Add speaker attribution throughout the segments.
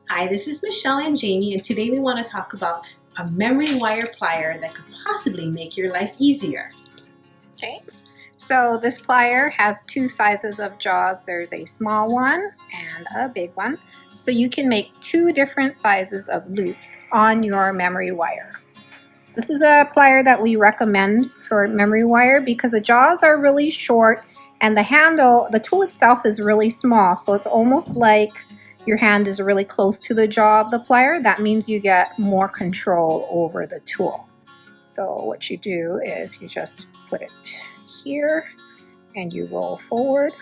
Speaker 1: Hi, this is Michelle and Jamie, and today we want to talk about a memory wire plier that could possibly make your life easier.
Speaker 2: Okay, so this plier has two sizes of jaws. There's a small one and a big one. So you can make two different sizes of loops on your memory wire. This is a plier that we recommend for memory wire because the jaws are really short and the handle, the tool itself is really small. So it's almost like your hand is really close to the jaw of the plier. That means you get more control over the tool. So what you do is you just put it here and you roll forward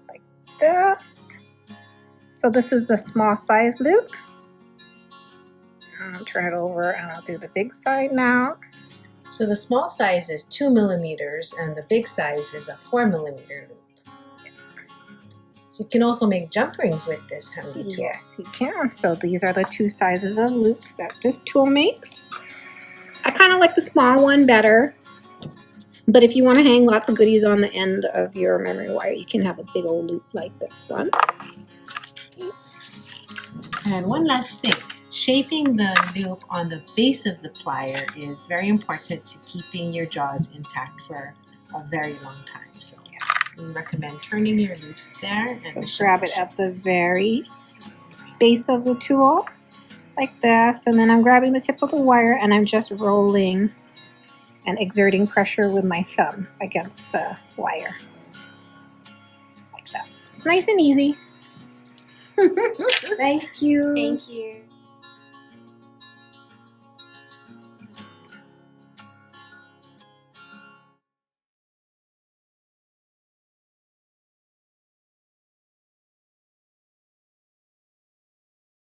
Speaker 2: like this. So this is the small size loop. I'll turn it over and I'll do the big side now.
Speaker 1: So the small size is 2 millimeters and the big size is a 4 millimeter loop. So you can also make jump rings with this handy tool.
Speaker 2: Yes, you can. So these are the two sizes of loops that this tool makes. I kind of like the small one better, but if you want to hang lots of goodies on the end of your memory wire, you can have a big old loop like this one.
Speaker 1: And one last thing, shaping the loop on the base of the plier is very important to keeping your jaws intact for a very long time. So yes, we recommend turning your loops there. And
Speaker 2: so grab it at the very base of the tool like this, and then I'm grabbing the tip of the wire and I'm just rolling and exerting pressure with my thumb against the wire like that. It's nice and easy.
Speaker 1: Thank you.
Speaker 2: Thank you.